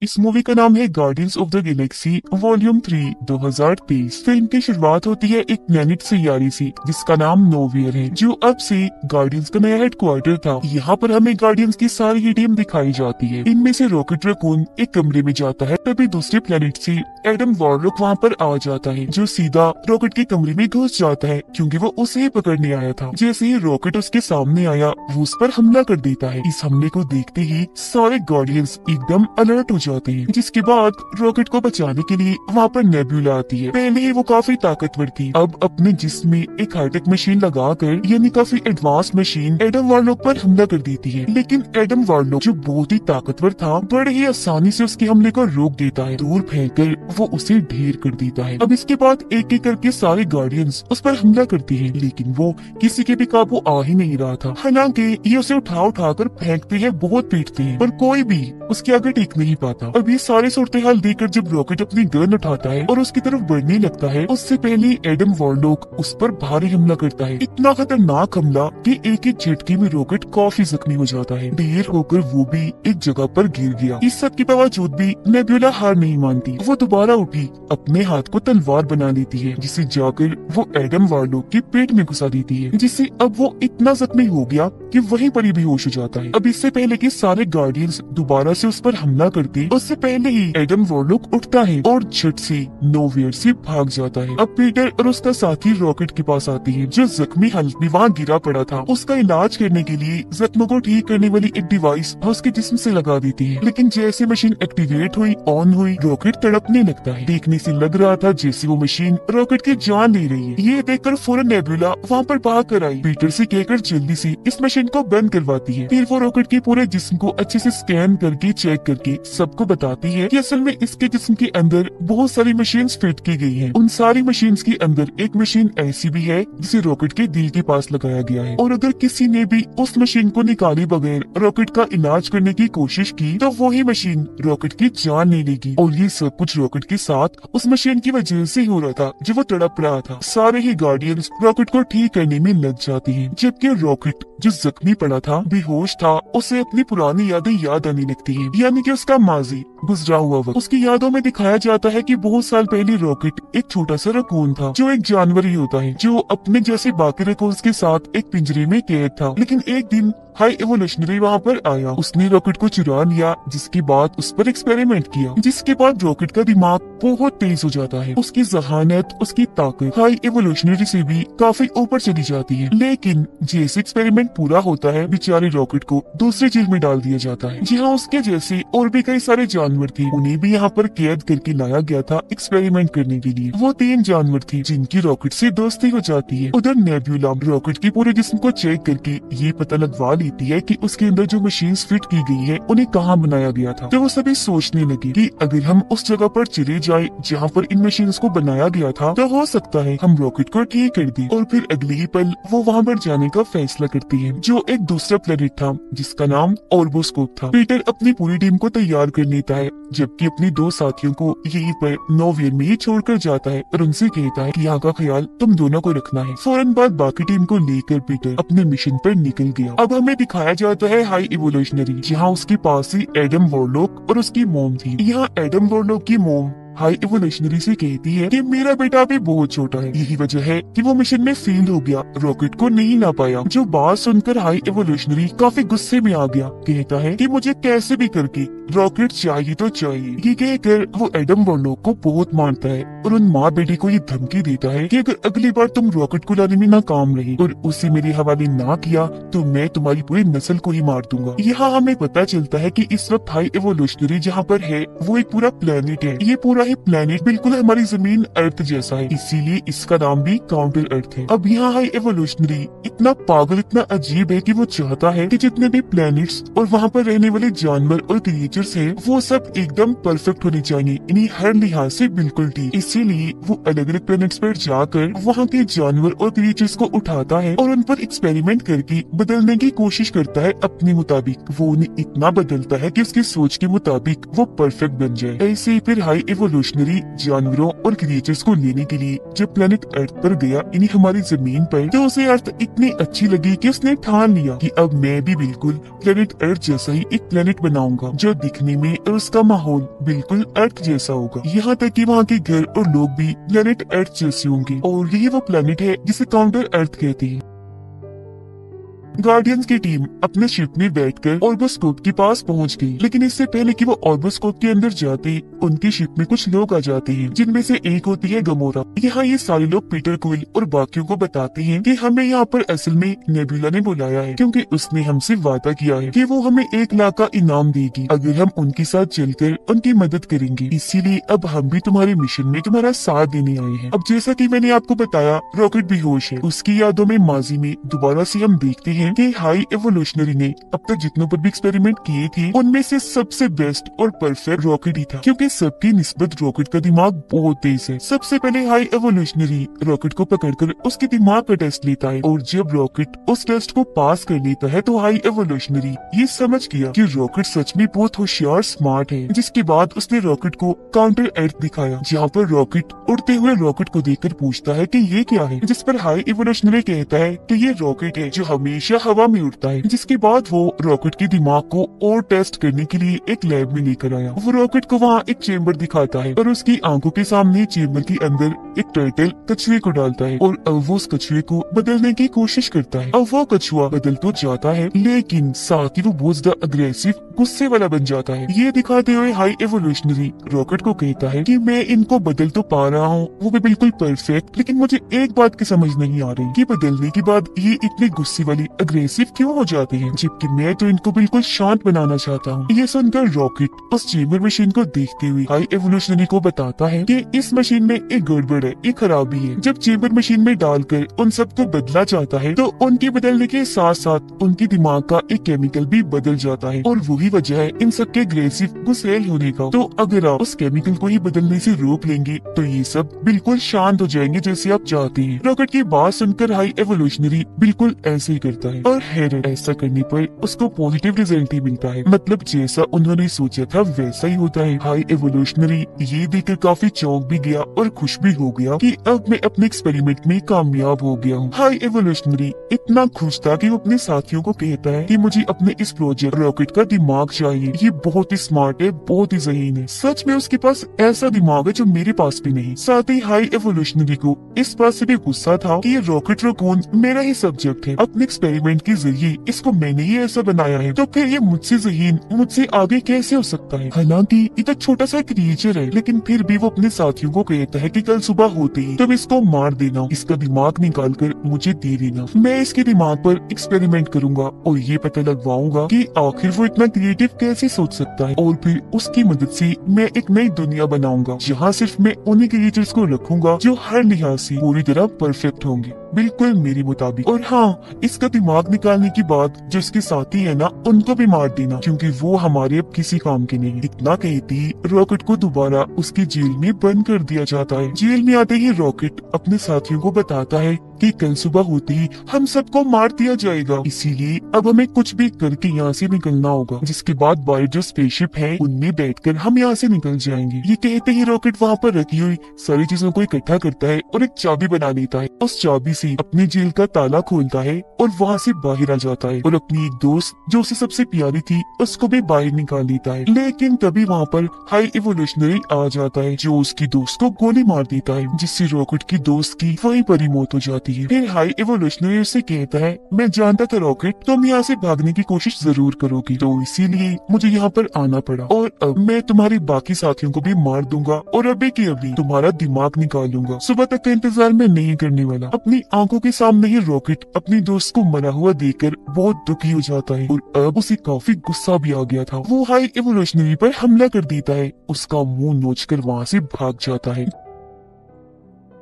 इस मूवी का नाम है guardians of the Galaxy volume 3 2023। Film की शुरुआत होती है एक प्लेनेट सैयारे से जिसका नाम नोवियर है, जो अब से गार्डियंस का नया हेडक्वार्टर था। यहाँ पर हमें गार्डियंस की सारी ही टीम दिखाई जाती है। इनमें से रॉकेट रैकून एक कमरे में जाता है, तभी दूसरे प्लेनेट से एडम वॉरलॉक वहाँ पर आ जाता है, जो सीधा रॉकेट के कमरे में घुस जाता है क्योंकि वो उसे ही पकड़ने आया था। जैसे ही रॉकेट उसके सामने आया, वो उस पर हमला कर देता है। इस हमले को देखते ही सारे गार्डियंस एकदम अलर्ट हो जाते हैं। जिसके बाद रॉकेट को बचाने के लिए वहाँ पर नेब्यूला आती है। पहले ही वो काफी ताकतवर थी, अब अपने जिस्म में एक हाईटेक मशीन लगाकर, यानी काफी एडवांस मशीन, एडम वॉरलॉक पर हमला कर देती है। लेकिन एडम वॉरलॉक जो बहुत ही ताकतवर था, बड़े ही आसानी से उसके हमले को रोक देता है। दूर फेंककर वो उसे ढेर कर देता है। अब इसके बाद एक एक करके सारे गार्डियंस उस पर हमला करते हैं, लेकिन वो किसी के भी काबू आ ही नहीं रहा था। हालांकि ये उसे उठा कर फेंकते हैं, बहुत पीटते हैं, पर कोई भी उसके आगे टिक नहीं पाता। अब ये सारे सूरत हाल देखकर जब रॉकेट अपनी गन उठाता है और उसकी तरफ बढ़ने लगता है, उससे पहले एडम वॉरलॉक उस पर भारी हमला करता है। इतना खतरनाक हमला कि एक एक झटके में रॉकेट काफी जख्मी हो जाता है। ढेर होकर वो भी एक जगह पर गिर गया। इस सब के बावजूद भी नेब्यूला हार नहीं मानती। वो दोबारा उठी, अपने हाथ को तलवार बना लेती है, जिसे जाकर वो एडम वॉरलॉक के पेट में घुसा देती है, जिससे अब वो इतना जख्मी हो गया कि वहीं पर ही बेहोश हो जाता है। अब इससे पहले कि सारे गार्डियंस दोबारा से उस पर हमला करते, उससे पहले ही एडम वॉरलॉक उठता है और झट से नोवियर से भाग जाता है। अब पीटर और उसका साथी रॉकेट के पास आते हैं, जो जख्मी हालत में वहाँ गिरा पड़ा था। उसका इलाज करने के लिए जख्मों को ठीक करने वाली एक डिवाइस उसके जिस्म से लगा देती है। लेकिन जैसे मशीन एक्टिवेट हुई, ऑन हुई, रॉकेट तड़पने लगता है। देखने से लग रहा था जैसे वो मशीन रॉकेट की जान ले रही है। ये देखकर फौरन नेब्यूला वहाँ पर भाग कर आई, पीटर से कहकर जल्दी से इस मशीन को बंद करवाती है। फिर वो रॉकेट के पूरे जिस्म को अच्छे से स्कैन करके चेक करके सबको बताती है कि असल में इसके जिस्म के अंदर बहुत सारी मशीन्स फिट की गई हैं। उन सारी मशीन्स के अंदर एक मशीन ऐसी भी है जिसे रॉकेट के दिल के पास लगाया गया है, और अगर किसी ने भी उस मशीन को निकाले बगैर रॉकेट का इलाज करने की कोशिश की तो वही मशीन रॉकेट की जान ले लेगी। और ये सब कुछ रॉकेट के साथ उस मशीन की वजह से हो रहा था, जो वो तड़प रहा था। सारे ही गार्डियंस रॉकेट को ठीक करने में लग जाते हैं, जबकि रॉकेट जो जख्मी पड़ा था, बेहोश था, उसे अपनी पुरानी यादें याद आने लगती है, यानी कि उसका माजी, गुजरा हुआ वक्त। उसकी यादों में दिखाया जाता है कि बहुत साल पहले रॉकेट एक छोटा सा रकून था, जो एक जानवर ही होता है, जो अपने जैसे बाकी रकून्स के साथ एक पिंजरे में कैद था। लेकिन एक दिन हाई एवोल्यूशनरी वहाँ पर आया, उसने रॉकेट को चुरा लिया, जिसके बाद उस पर एक्सपेरिमेंट किया, जिसके बाद रॉकेट का दिमाग बहुत तेज हो जाता है। उसकी जहानत, उसकी ताकत हाई एवोल्यूशनरी से भी काफी ऊपर चली जाती है। लेकिन जैसे एक्सपेरिमेंट पूरा होता है, बेचारे रॉकेट को दूसरे जेल में डाल दिया जाता है, जहाँ उसके जैसे और भी कई सारे जानवर थे। उन्हें भी यहाँ पर कैद करके लाया गया था एक्सपेरिमेंट करने के लिए। वो 3 जानवर थे जिनकी रॉकेट से दोस्ती हो जाती है। उधर नेब्यूला रॉकेट के पूरे जिस्म को चेक करके ये पता लगवा लेती है कि उसके अंदर जो मशीन्स फिट की गई है उन्हें कहाँ बनाया गया था। तो वो सभी सोचने लगे कि अगर हम उस जगह पर चले जाए जहाँ पर इन मशीन्स को बनाया गया था, तो हो सकता है हम रॉकेट को ठीक कर दें। और फिर अगले ही पल वो वहाँ पर जाने का फैसला करती है, जो एक दूसरा प्लेनेट था जिसका नाम ऑर्बोस्कोप था। पीटर अपनी पूरी टीम को तैयार कर लेता है, जबकि अपने 2 साथियों को यहीं पर नोवियर में ही छोड़कर जाता है और उनसे कहता है कि यहाँ का ख्याल तुम दोनों को रखना है। फौरन बाद बाकी टीम को लेकर पीटर अपने मिशन पर निकल गया। अब हमें दिखाया जाता है हाई इवोल्यूशनरी, जहाँ उसके पास ही एडम वॉरलॉक और उसकी मोम थी। यहाँ एडम वॉरलॉक की मोम हाई इवोल्यूशनरी से कहती है कि मेरा बेटा अभी बहुत छोटा है, यही वजह है कि वो मिशन में फेल हो गया, रॉकेट को नहीं ला पाया। जो बात सुनकर हाई इवोल्यूशनरी काफी गुस्से में आ गया, कहता है कि मुझे कैसे भी करके रॉकेट चाहिए तो चाहिए। ये कहकर वो एडम वॉरलॉक को बहुत मानता है और उन माँ बेटे को ये धमकी देता है कि अगर अगली बार तुम रॉकेट को लाने में नाकाम रहे और उसे मेरे हवाले ना किया तो मैं तुम्हारी पूरी नस्ल को ही मार दूंगा। यहाँ हमें पता चलता है कि इस वक्त हाई इवोल्यूशनरी जहाँ पर है वो एक पूरा प्लेनेट है। ये पूरा ही प्लेनेट बिल्कुल हमारी जमीन अर्थ जैसा है, इसीलिए इसका नाम भी काउंटर अर्थ है। अब यहाँ हाई इवोल्यूशनरी इतना पागल, इतना अजीब है कि वो चाहता है कि जितने भी प्लैनेट्स और वहाँ पर रहने वाले जानवर और क्रिएचर्स हैं, वो सब एकदम परफेक्ट होने चाहिए, इन्हीं हर लिहाज से बिल्कुल ठीक। इसीलिए वो अलग अलग प्लैनेट्स पर जाकर वहाँ के जानवर और क्रिएचर्स को उठाता है और उन पर एक्सपेरिमेंट करके बदलने की कोशिश करता है अपने मुताबिक। वो उन्हें इतना बदलता है कि उसकी सोच के मुताबिक वो परफेक्ट बन जाए। ऐसे ही फिर हाई इवोल्यूशनरी जानवरों और क्रिएचर्स को लेने के लिए जब प्लेनेट अर्थ पर गया, इन्हीं हमारी जमीन पर, तो उसे अर्थ इतनी अच्छी लगी कि उसने ठान लिया कि अब मैं भी बिल्कुल प्लेनेट अर्थ जैसा ही एक प्लेनेट बनाऊंगा, जो दिखने में और उसका माहौल बिल्कुल अर्थ जैसा होगा। यहाँ तक कि वहाँ के घर और लोग भी प्लेनेट अर्थ जैसे होंगे और यही वो प्लेनेट है जिसे काउंटर अर्थ कहते हैं। गार्डियंस की टीम अपने शिप में बैठकर ऑर्बोस्कोप के पास पहुंच गई, लेकिन इससे पहले कि वो ऑर्बोस्कोप के अंदर जाते उनकी शिप में कुछ लोग आ जाते हैं, जिनमें से एक होती है गमोरा। यहाँ ये सारे लोग पीटर क्विल और बाकियों को बताते हैं कि हमें यहाँ पर असल में नेबुला ने बुलाया है, क्योंकि उसने हमसे वादा किया है कि वो हमें 1 लाख का इनाम देगी अगर हम उनके साथ चलकर उनकी मदद करेंगे। इसीलिए अब हम भी तुम्हारे मिशन में तुम्हारा साथ देने आए हैं। अब जैसा कि मैंने आपको बताया, रॉकेट बेहोश है। उसकी यादों में माजी में दोबारा से हम देखते हैं कि हाई एवोल्यूशनरी ने अब तक जितनों पर भी एक्सपेरिमेंट किए थे उनमें से सबसे बेस्ट और परफेक्ट रॉकेट ही था, क्योंकि सबकी निस्बत रॉकेट का दिमाग बहुत तेज है। सबसे पहले हाई एवोल्यूशनरी रॉकेट को पकड़कर उसके दिमाग का टेस्ट लेता है और जब रॉकेट उस टेस्ट को पास कर लेता है तो हाई एवोल्यूशनरी ये समझ गया कि रॉकेट सच में बहुत होशियार स्मार्ट है। जिसके बाद उसने रॉकेट को काउंटर अर्थ दिखाया, जहाँ पर रॉकेट उड़ते हुए रॉकेट को देखकर पूछता है कि ये क्या है, जिस पर हाई एवोल्यूशनरी कहता है कि ये रॉकेट है जो हमेशा हवा में उड़ता है। जिसके बाद वो रॉकेट के दिमाग को और टेस्ट करने के लिए एक लैब में लेकर आया। वो रॉकेट को वहाँ एक चेम्बर दिखाता है और उसकी आंखों के सामने चेम्बर के अंदर एक टर्टल कछुए को डालता है और अब वो उस कछुए को बदलने की कोशिश करता है। अब वो कछुआ बदल तो जाता है, लेकिन साथ ही वो बहुत ज्यादा अग्रेसिव गुस्से वाला बन जाता है। ये दिखाते हुए हाई एवोल्यूशनरी रॉकेट को कहता है कि मैं इनको बदल तो पा रहा हूँ, वो भी बिल्कुल परफेक्ट, लेकिन मुझे एक बात की समझ नहीं आ रही कि बदलने के बाद ये इतने गुस्से वाली अग्रेसिव क्यों हो जाते हैं, जबकि मैं तो इनको बिल्कुल शांत बनाना चाहता हूँ। ये सुनकर रॉकेट उस चेम्बर मशीन को देखते हुए हाई एवोल्यूशनरी को बताता है कि इस मशीन में एक गड़बड़ है, एक खराबी है। जब चेम्बर मशीन में डालकर उन सबको बदला जाता है तो उनके बदलने के साथ साथ उनके दिमाग का एक केमिकल भी बदल जाता है और वही वजह है इन सबके अग्रेसिव गुस्सेल होने का। तो अगर आप उस केमिकल को ही बदलने से रोक लेंगे तो ये सब बिल्कुल शांत हो जाएंगे जैसे आप चाहते हैं। रॉकेट की बात सुनकर हाई एवोल्यूशनरी बिल्कुल ऐसे ही करता है और हैरत, ऐसा करने पर उसको पॉजिटिव रिजल्ट ही मिलता है। मतलब जैसा उन्होंने सोचा था वैसा ही होता है। हाई एवोल्यूशनरी ये देखकर काफी चौंक भी गया और खुश भी हो गया कि अब मैं अपने एक्सपेरिमेंट में कामयाब हो गया हूँ। हाई एवोल्यूशनरी इतना खुश था कि वो अपने साथियों को कहता है कि मुझे अपने इस प्रोजेक्ट रॉकेट का दिमाग चाहिए, ये बहुत ही स्मार्ट है, बहुत ही ज़हीन है। सच में उसके पास ऐसा दिमाग है जो मेरे पास भी नहीं। साथ ही हाई एवोल्यूशनरी को इस बात से भी गुस्सा था कि ये रॉकेट रकून मेरा ही सब्जेक्ट है। अपने एक्सपेरिमेंट के जरिए इसको मैंने ही ऐसा बनाया है, तो फिर ये मुझसे ज़हीन, मुझसे आगे कैसे हो सकता है। हालांकि ये तो छोटा सा क्रिएचर है, लेकिन फिर भी वो अपने साथियों को कहता है कि कल सुबह होते ही तुम इसको मार देना, इसका दिमाग निकाल कर मुझे दे देना। मैं इसके दिमाग पर एक्सपेरिमेंट करूंगा और ये पता लगवाऊंगा कि आखिर वो इतना क्रिएटिव कैसे सोच सकता है, और फिर उसकी मदद से मैं एक नई दुनिया बनाऊंगा जहाँ सिर्फ मैं उन्हीं क्रिएचर्स को रखूंगा जो हर लिहाज से पूरी तरह परफेक्ट होंगे, बिल्कुल मेरे मुताबिक। और हाँ, इसका दिमाग निकालने के बाद जो इसके साथी है ना, उनको भी मार देना, क्योंकि वो हमारे अब किसी काम के नहीं। इतना कहती रॉकेट को दोबारा उसकी जेल में बंद कर दिया जाता है। जेल में आते ही रॉकेट अपने साथियों को बताता है कि कल सुबह होते ही हम सबको मार दिया जाएगा, इसीलिए अब हमें कुछ भी करके यहाँ से निकलना होगा। जिसके बाद बाहर जो स्पेसशिप है उनमें बैठकर हम यहाँ से निकल जाएंगे। ये कहते ही रॉकेट वहाँ पर रखी हुई सारी चीजों को इकट्ठा करता है और एक चाबी बना लेता है। उस चाबी से अपनी जेल का ताला खोलता है और वहाँ से बाहर आ जाता है और अपनी एक दोस्त जो उसे सबसे प्यारी थी उसको भी बाहर निकाल देता है। लेकिन तभी वहाँ पर हाई एवोल्यूशनरी आ जाता है जो उसकी दोस्त को गोली मार देता है, जिससे रॉकेट की दोस्त की वहीं पर ही मौत हो जाती है। फिर हाई एवोल्यूशनरी उससे कहता है, मैं जानता था रॉकेट तुम यहाँ से भागने की कोशिश जरूर करोगी, तो इसीलिए मुझे यहाँ पर आना पड़ा और अब मैं तुम्हारे बाकी साथियों को भी मार दूंगा और अभी की अभी तुम्हारा दिमाग निकाल लूंगा। सुबह तक का इंतजार मैं नहीं करने वाला। अपनी आंखों के सामने ही रॉकेट अपनी दोस्त को मरा हुआ देखकर बहुत दुखी हो जाता है और अब उसे काफी गुस्सा भी आ गया था। वो हाई एवोल्यूशनरी पर हमला कर देता है, उसका मुंह नोचकर वहाँ से भाग जाता है।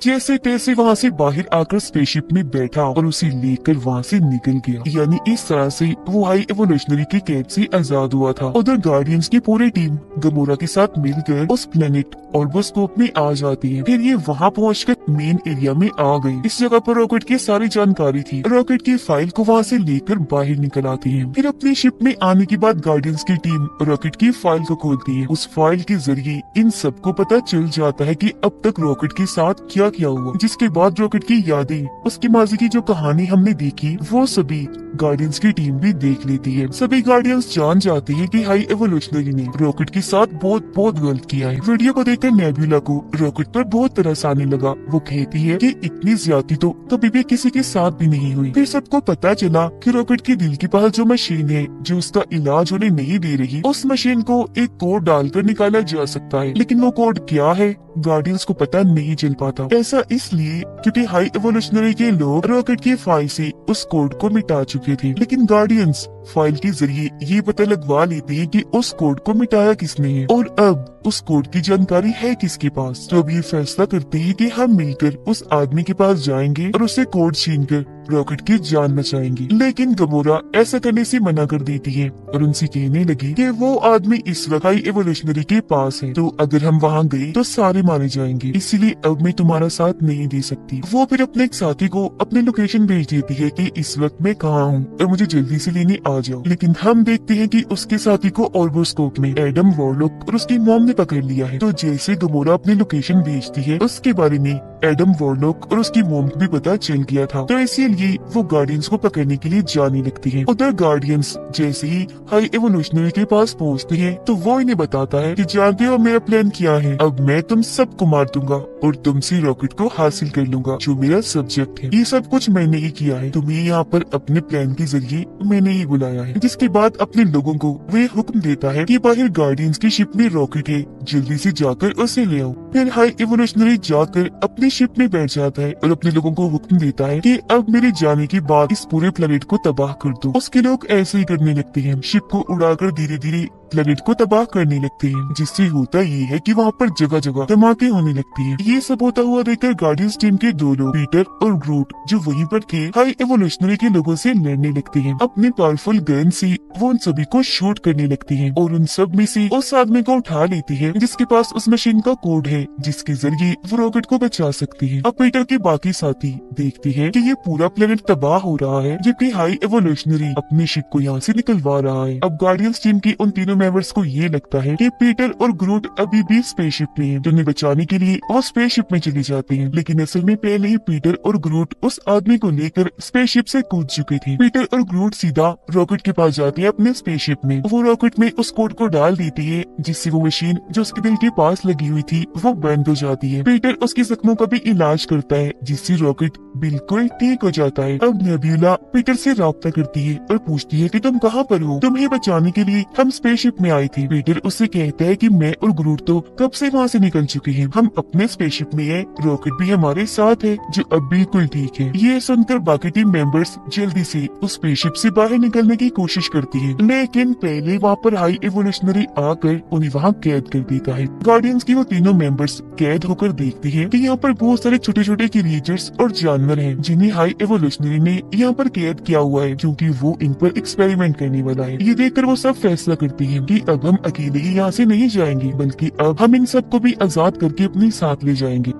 जैसे तैसे वहाँ से बाहर आकर स्पेसशिप में बैठा और उसे लेकर वहाँ से निकल गया। यानी इस तरह से वो हाई एवोल्यूशनरी की कैद से आजाद हुआ था। उधर गार्डियंस की पूरी टीम गमोरा के साथ मिलकर उस प्लेनेट ऑर्बोस्कोप में आ जाती है। फिर ये वहाँ पहुंचकर मेन एरिया में आ गई। इस जगह पर रॉकेट की सारी जानकारी थी। रॉकेट की फाइल को वहाँ से लेकर बाहर निकल आती है। फिर अपनी शिप में आने के बाद गार्डियंस की टीम रॉकेट की फाइल को खोलती है। उस फाइल के जरिए इन सबको पता चल जाता है कि अब तक रॉकेट के साथ क्या क्या हुआ। जिसके बाद रॉकेट की यादें, उसकी माजी की जो कहानी हमने देखी, वो सभी गार्डियंस की टीम भी देख लेती है। सभी गार्डियंस जान जाते हैं कि हाई एवोल्यूशनरी ने रॉकेट के साथ बहुत बहुत गलत किया है। वीडियो को देखकर नेबुला को रॉकेट पर बहुत तरस आने लगा। वो कहती है कि इतनी ज्यादती तो कभी भी किसी के साथ भी नहीं हुई। फिर सबको पता चला कि रॉकेट के दिल के पास जो मशीन है जो उसका इलाज उन्हें नहीं दे रही, उस मशीन को एक कोड डालकर निकाला जा सकता है। लेकिन वो कोड क्या है गार्डियंस को पता नहीं चल पाता। ऐसा इसलिए क्योंकि हाई एवोल्यूशनरी के लोग रॉकेट की फाइल से उस कोड को मिटा चुके थे। लेकिन गार्डियंस फाइल के जरिए ये पता लगवा लेते हैं कि उस कोड को मिटाया किसने है और अब उस कोड की जानकारी है किसके पास। तो अब ये फैसला करते हैं कि हम मिलकर उस आदमी के पास जाएंगे और उससे कोड छीनकर रॉकेट की जान बचाएंगे। लेकिन गमोरा ऐसा करने से मना कर देती है और उनसे कहने लगी कि वो आदमी इस वक्त हाई एवोल्यूशनरी के पास है, तो अगर हम वहाँ गए तो सारे मारे जाएंगे, इसीलिए अब मैं तुम्हारा साथ नहीं दे सकती। वो फिर अपने एक साथी को अपनी लोकेशन भेज देती है कि इस वक्त मैं कहाँ हूँ और मुझे जल्दी से लेने आ जाओ। लेकिन हम देखते हैं कि उसके साथी को ऑर्बोस्कोप में एडम वॉरलॉक और उसकी मॉम ने पकड़ लिया है। तो जैसे गमोरा अपनी लोकेशन भेजती है, उसके बारे में एडम वॉरलॉक और उसकी मॉम को भी पता चल गया था। तो इसीलिए वो गार्डियंस को पकड़ने के लिए जाने लगती है। उधर गार्डियंस जैसे ही हाई एवोल्यूशनरी के पास पहुंचते हैं तो वो इन्हें बताता है कि जानते हो मेरा प्लान क्या है, अब मैं तुम सबको मार दूंगा और तुमसे रॉकेट को हासिल कर लूंगा जो मेरा सब्जेक्ट है। ये सब कुछ मैंने ही किया है, तुम्हें यहाँ पर अपने प्लान के जरिए मैंने ही बुलाया है। जिसके बाद अपने लोगों को वे हुक्म देता है कि बाहर गार्डियंस की शिप में रॉकेट है, जल्दी से जाकर उसे ले आओ। फिर हाई एवोल्यूशनरी जाकर अपनी शिप में बैठ जाता है और अपने लोगों को हुक्म देता है कि अब मेरे जाने के बाद इस पूरे प्लेनेट को तबाह कर दो। उसके लोग ऐसे ही करने लगते हैं, शिप को उड़ाकर धीरे धीरे प्लेनेट को तबाह करने लगते हैं। जिससे होता ये है कि वहाँ पर जगह जगह धमाके होने लगती हैं। ये सब होता हुआ देखकर गार्डियंस टीम के दो लोग पीटर और ग्रूट जो वहीं पर थे हाई एवोल्यूशनरी के लोगों से लड़ने लगते हैं। अपने पावरफुल गन से वो उन सभी को शूट करने लगती हैं और उन सब में से उस आदमी को उठा लेती है जिसके पास उस मशीन का कोड है जिसके जरिए वो रॉकेट को बचा सकती है। अब पीटर के बाकी साथी देखते हैं कि ये पूरा प्लेनेट तबाह हो रहा है जबकि हाई एवोल्यूशनरी अपनी शिप को यहाँ से निकलवा रहा है। अब गार्डियंस टीम की उन तीनों मेंबर्स को ये लगता है कि पीटर और ग्रूट अभी भी स्पेसशिप में हैं, तो उन्हें बचाने के लिए वो स्पेसशिप में चले जाते हैं। लेकिन असल में पहले ही पीटर और ग्रूट उस आदमी को लेकर स्पेसशिप से कूद चुके थे। पीटर और ग्रूट सीधा रॉकेट के पास जाते हैं अपने स्पेसशिप में। वो रॉकेट में उस कोड को डाल देती है जिससे वो मशीन जो उसके दिल के पास लगी हुई थी वो बंद हो जाती है। पीटर उसके जख्मों का भी इलाज करता है जिससे रॉकेट बिल्कुल ठीक हो जाता है। अब नेबुला पीटर से राब्ता करती है और पूछती है कि तुम कहाँ पर हो, तुम्हें बचाने के लिए हम स्पेसशिप में आए थे। पीटर उससे कहता है कि मैं और ग्रूट तो कब से वहाँ से निकल चुके हैं, हम अपने स्पेसशिप में हैं, रॉकेट भी हमारे साथ है जो अब बिल्कुल ठीक है। ये सुनकर बाकी टीम मेंबर्स जल्दी से उस स्पेसशिप से बाहर निकलने की कोशिश करती है, लेकिन पहले वहाँ पर हाई एवोल्यूशनरी आकर उन्हें वहाँ कैद कर देता है। गार्डियंस की वो तीनों मेंबर्स कैद होकर देखते हैं कि यहाँ पर बहुत सारे छोटे छोटे क्रिएचर्स और जानवर हैं जिन्हें हाई एवोल्यूशनरी ने यहाँ पर कैद किया हुआ है क्योंकि वो इन पर एक्सपेरिमेंट करने वाला है। ये देखकर वो सब फैसला करती हैं कि अब हम अकेले ही यहाँ से नहीं जाएंगे बल्कि अब हम इन सबको भी आजाद करके अपने साथ ले जाएंगे।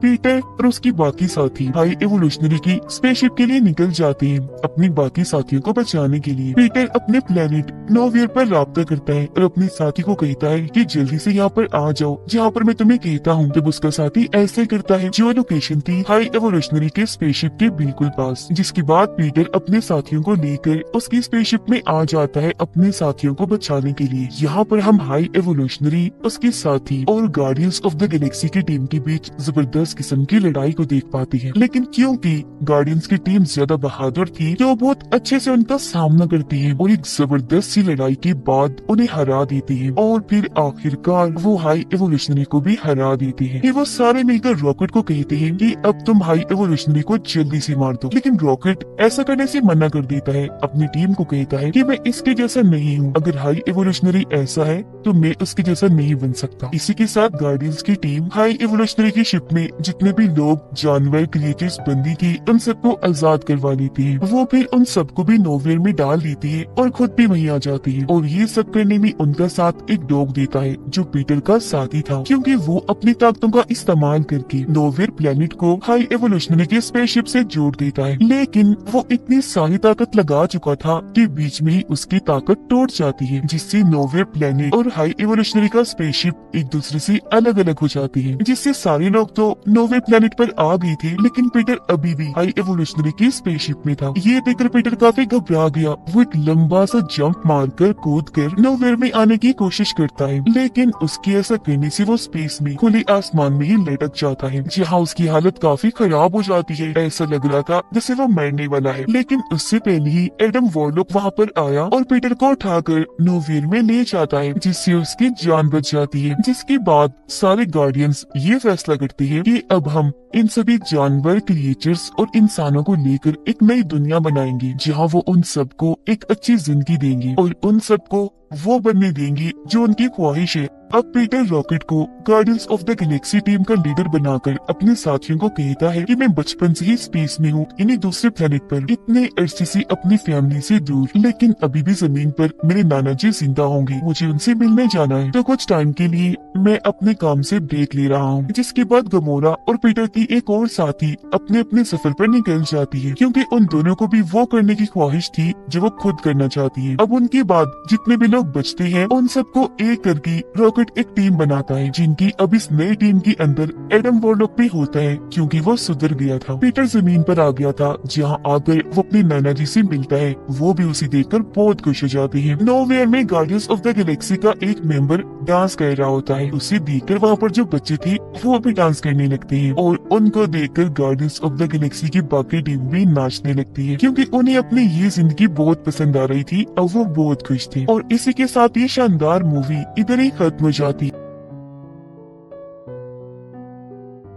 पीटर और उसकी बाकी साथी हाई एवोल्यूशनरी की स्पेसशिप के लिए निकल जाते हैं अपनी बाकी साथियों को बचाने के लिए। पीटर अपने प्लेनेट नोवियर पर राब्ता करता है और अपने साथी को कहता है कि जल्दी से यहाँ पर आ जाओ जहाँ पर मैं तुम्हें कहता हूँ। जब उसका साथी ऐसे करता है जो लोकेशन थी हाई एवोल्यूशनरी के स्पेसशिप के बिल्कुल पास, जिसके बाद पीटर अपने साथियों को लेकर उसकी स्पेसशिप में आ जाता है अपने साथियों को बचाने के लिए। यहाँ पर हम हाई एवोल्यूशनरी, उसके साथी और गार्डियंस ऑफ द गैलेक्सी की टीम के बीच जबरदस्त किस्म की लड़ाई को देख पाती है। लेकिन क्योंकि गार्डियंस की टीम ज्यादा बहादुर थी तो बहुत अच्छे से उनका सामना करती है और एक जबरदस्त सी लड़ाई के बाद उन्हें हरा देती है और फिर आखिरकार वो हाई एवोल्यूशनरी को भी हरा देती है। कि वो सारे मिलकर रॉकेट को कहते हैं कि अब तुम हाई एवोल्यूशनरी को जल्दी से मार दो, लेकिन रॉकेट ऐसा करने से मना कर देता है। अपनी टीम को कहता है कि मैं इसके जैसा नहीं हूँ, अगर हाई एवोल्यूशनरी ऐसा है तो मैं उसके जैसा नहीं बन सकता। इसी के साथ गार्डियंस की टीम हाई एवोल्यूशनरी की शिप में जितने भी लोग जानवर क्रिएचर्स बंदी थी उन सबको आजाद करवा लेती है। वो फिर उन सबको भी नोवेयर में डाल देती है और खुद भी वहीं आ जाती है और ये सब करने में उनका साथ एक डॉग देता है जो पीटर का साथी था, क्योंकि वो अपनी ताकतों का इस्तेमाल करके नोवेयर प्लेनेट को हाई एवोल्यूशनरी के स्पेसशिप से जोड़ देता है। लेकिन वो इतनी सारी ताकत लगा चुका था कि बीच में ही उसकी ताकत टूट जाती है जिससे नोवेयर प्लेनेट और हाई एवोल्यूशनरी का स्पेसशिप एक दूसरे से अलग अलग हो जाती है, जिससे सारे लोग तो नोवे प्लेनेट पर आ गई थी, लेकिन पीटर अभी भी हाई एवोल्यूशनरी की स्पेसशिप में था। ये देखकर पीटर काफी घबरा गया। वो एक लंबा सा जंप मारकर कूद कर नोवेयर में आने की कोशिश करता है, लेकिन उसकी ऐसा करने से वो स्पेस में खुले आसमान में ही लटक जाता है, जहाँ उसकी हालत काफी खराब हो जाती है। ऐसा लग रहा था जैसे वो मरने वाला है, लेकिन उससे पहले ही एडम वॉरलॉक वहाँ पर आया और पीटर को उठाकर नोवेयर में ले जाता है, जिससे उसकी जान बच जाती है। जिसके बाद सारे गार्डियंस ये फैसला करते हैं कि अब हम इन सभी जानवर, क्रिएचर्स और इंसानों को लेकर एक नई दुनिया बनाएंगे, जहाँ वो उन सबको एक अच्छी जिंदगी देंगे और उन सबको वो बनने देंगे जो उनकी ख्वाहिश है। अब पीटर रॉकेट को guardians of the Galaxy team का लीडर बनाकर अपने साथियों को कहता है कि मैं बचपन से ही स्पेस में हूँ, इन्हीं दूसरे प्लेनेट पर, इतने अरसे से अपनी फैमिली से दूर, लेकिन अभी भी जमीन पर मेरे नाना जी जिंदा होंगे, मुझे उनसे मिलने जाना है। तो कुछ टाइम के लिए मैं अपने काम से ब्रेक ले रहा हूँ। जिसके बाद गमोरा और पीटर की एक और साथी अपने अपने सफर पर निकल जाती है, क्योंकि उन दोनों को भी वो करने की ख्वाहिश थी जो वो खुद करना चाहती है। अब उनके बाद जितने भी लोग बचते हैं, उन सबको एक करके रॉकेट एक टीम बनाता है, जिनकी अब इस नई टीम के अंदर एडम वॉरलॉक भी होता है, क्योंकि वो सुधर गया था। पीटर जमीन पर आ गया था, जहाँ आकर वो अपने नाना जी से मिलता है। वो भी उसे देखकर बहुत खुश हो जाती है। नोवेयर में गार्डियंस ऑफ द गैलेक्सी का एक मेंबर डांस कर रहा होता है। उसे देखकर वहाँ पर जो बच्चे थे वो भी डांस करने लगते हैं, और उनको देखकर गार्डियंस ऑफ द गैलेक्सी की बाकी टीम भी नाचने लगती है, क्योंकि उन्हें अपनी ये जिंदगी बहुत पसंद आ रही थी। अब वो बहुत खुश थे, और इसी के साथ ये शानदार मूवी इधर ही खत्म हो जाती।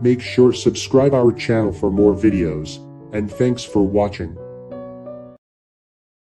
Make sure subscribe our channel for more videos, and thanks for watching.